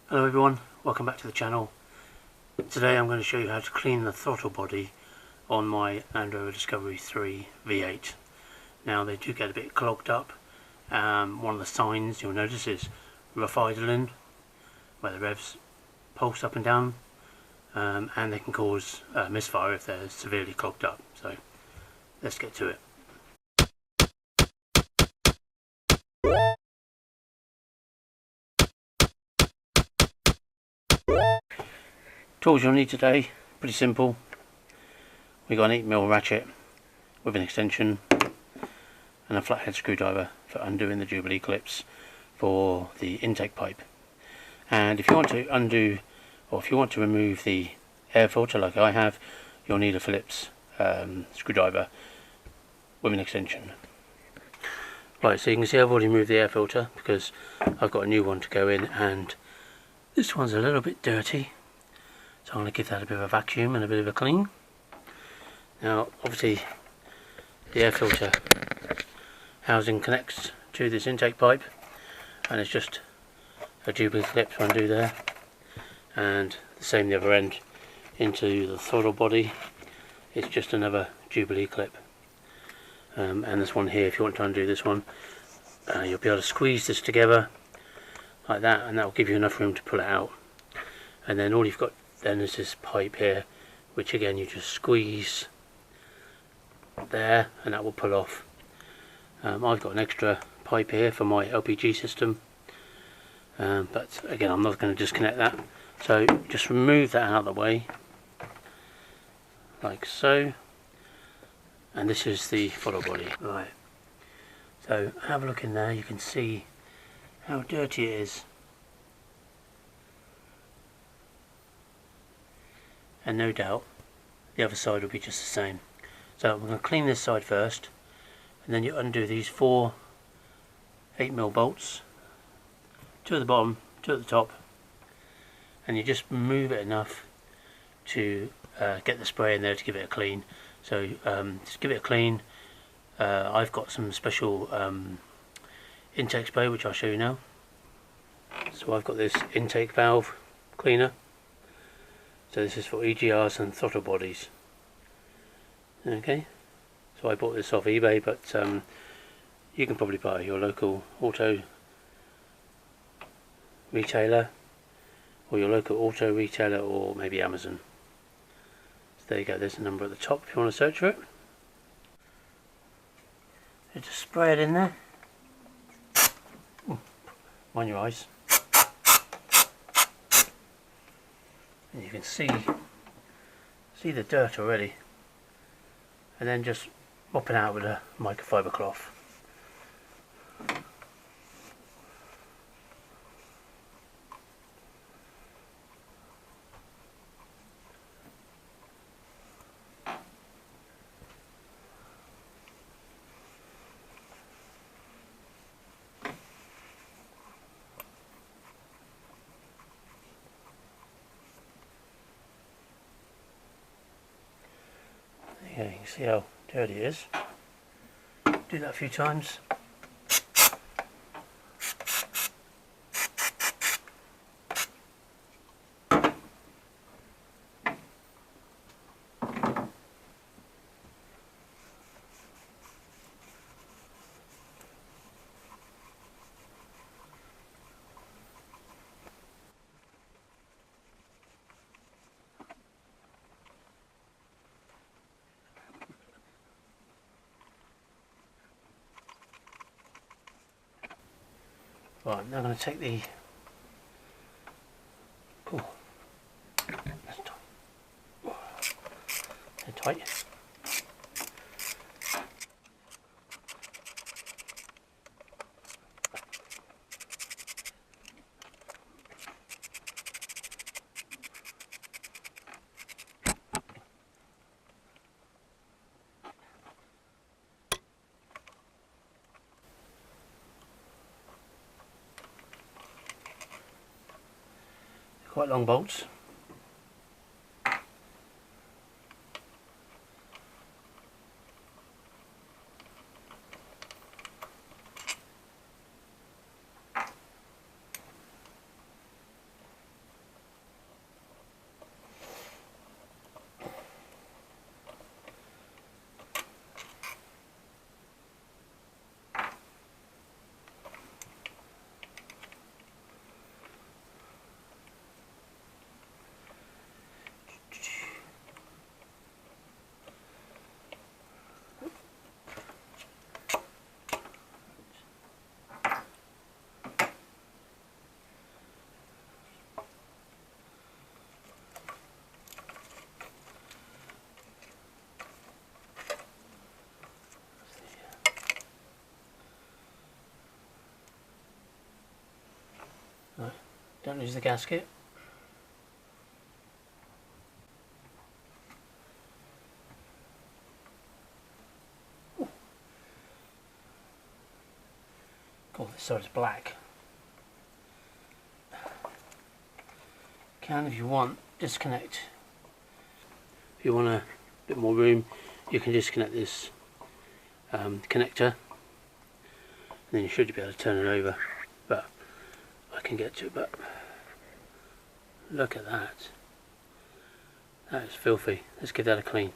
Hello everyone, welcome back to the channel. Today I'm going to show you how to clean the throttle body on my Landrover Discovery 3 V8. Now they do get a bit clogged up. One of the signs you'll notice is rough idling, where the revs pulse up and down, and they can cause misfire if they're severely clogged up. So let's get to it. Tools you'll need today, pretty simple. We got an 8mm ratchet with an extension and a flathead screwdriver for undoing the Jubilee clips for the intake pipe. And if you want to undo, or if you want to remove the air filter like I have, you'll need a Phillips screwdriver with an extension. Right, so you can see I've already removed the air filter because I've got a new one to go in, and this one's a little bit dirty. So I'm going to give that a bit of a vacuum and a bit of a clean. Now obviously the air filter housing connects to this intake pipe, and it's just a Jubilee clip to undo there, and the same the other end into the throttle body. It's just another Jubilee clip, and this one here, if you want to undo this one, you'll be able to squeeze this together like that, and that will give you enough room to pull it out. And then all you've got then is this pipe here, which again you just squeeze there and that will pull off. I've got an extra pipe here for my LPG system, but again I'm not going to disconnect that, so just remove that out of the way like so, and this is the throttle body. Right, so have a look in there, you can see how dirty it is. And no doubt the other side will be just the same. So we're going to clean this side first, and then you undo these 4 8mm bolts, 2 at the bottom, 2 at the top, and you just move it enough to get the spray in there to give it a clean. So just give it a clean. I've got some special intake spray which I'll show you now. So I've got this intake valve cleaner. So this is for EGRs and throttle bodies. Okay, so I bought this off eBay, but you can probably buy your local auto retailer, or your local auto retailer, or maybe Amazon. So there you go, there's a number at the top if you want to search for it. So just spray it in there. Ooh, mind your eyes. And you can see the dirt already, and then just mop it out with a microfiber cloth. Yeah, you can see how dirty it is. Do that a few times. Right, now I'm going to take the that's tight. Quite long bolts. Don't lose the gasket. Oh, this side's black. Can, if you want, disconnect. If you want a bit more room, you can disconnect this connector, and then you should be able to turn it over. But I can get to it. But look at that. That is filthy. Let's give that a clean.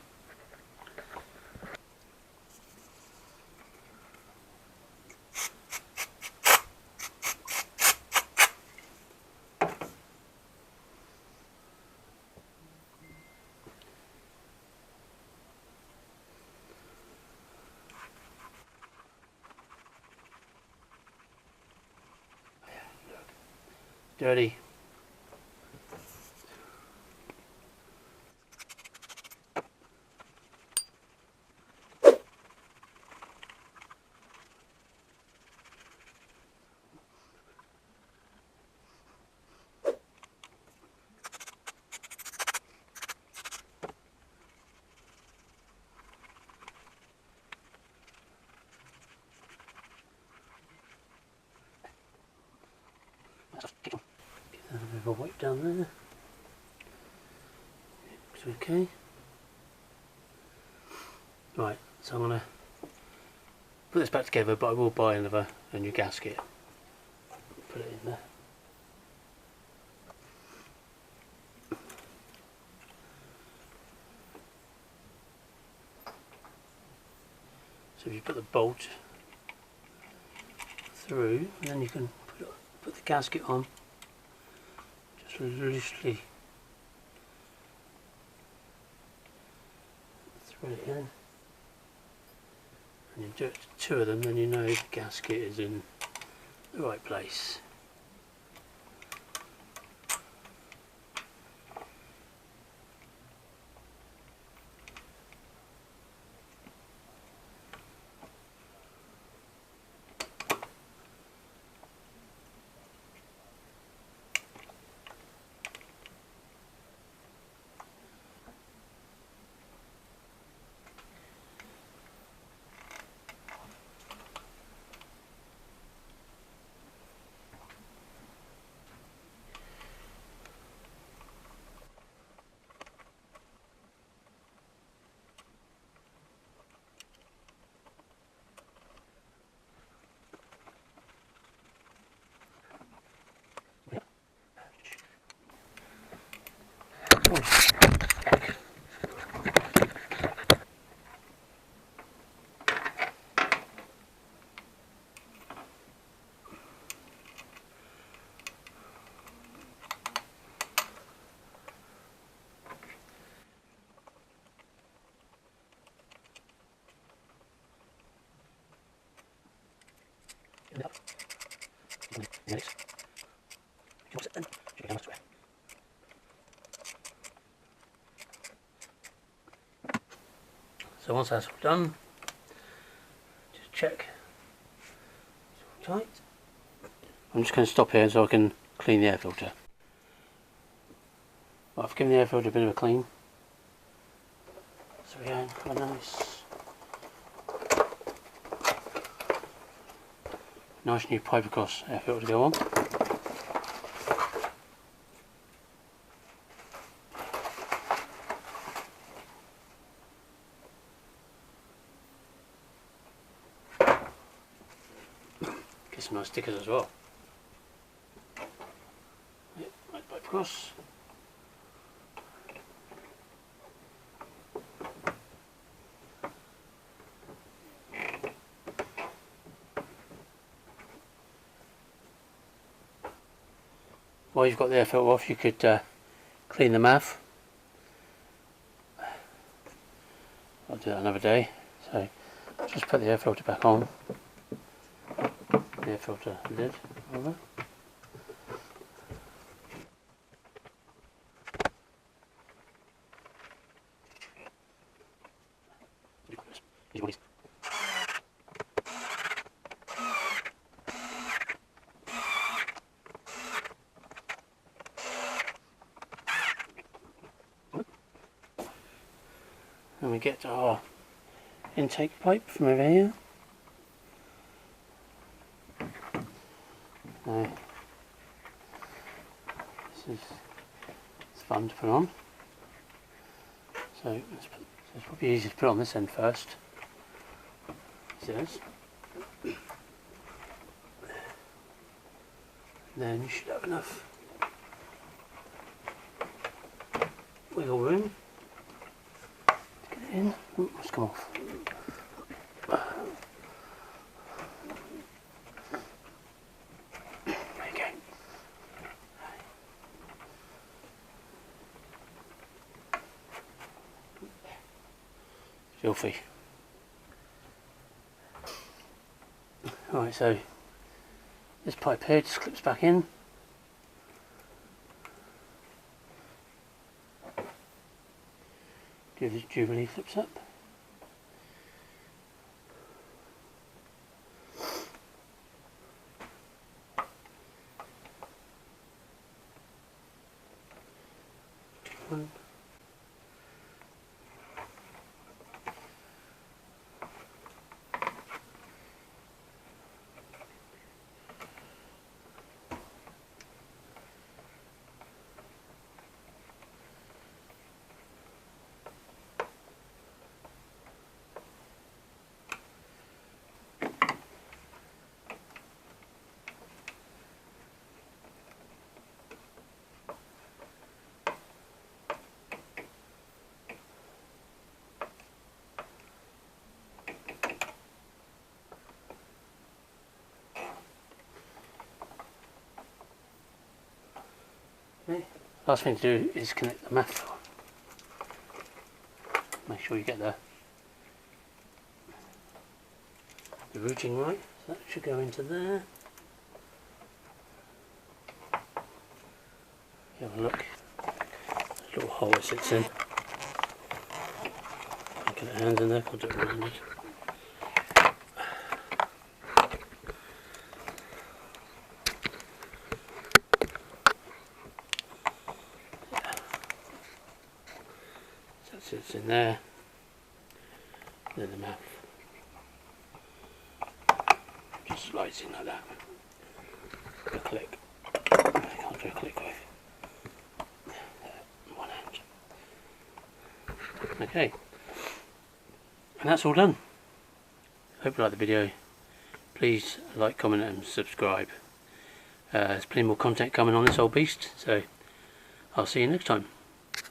Dirty. Give that a bit of a wipe down there. Looks okay. Right, so I'm going to put this back together, but I will buy a new gasket. Put it in there. So if you put the bolt through, and then you can put the gasket on just loosely. Thread it in, and you do it to two of them, then you know the gasket is in the right place. So once that's all done, just check it's all tight. I'm just going to stop here so I can clean the air filter. Right, I've given the air filter a bit of a clean. So we're going for a nice new pipe across air filter to go on. Get some nice stickers as well. Yep, right pipe across. While you've got the air filter off, you could clean the mouth. I'll do that another day. So just put the air filter back on. The air filter lid over. we get our intake pipe from over here. Now, this is fun to put on. So it's probably easier to put on this end first. Then you should have enough wiggle room to get it in. Ooh, it's come off. There you go. Filthy. Right, so this pipe here just clips back in. Do the Jubilee flips up. One. Okay. Last thing to do is connect the MAF. Make sure you get the routing right. So that should go into there. Have a look. There's a little hole it sits in. Get the hands in there. I'll do it one hand. Sits in there, then the map just slides in like that. A click. I can't do a click with one hand. Okay, and that's all done. Hope you like the video. Please like, comment and subscribe. There's plenty more content coming on this old beast, so I'll see you next time.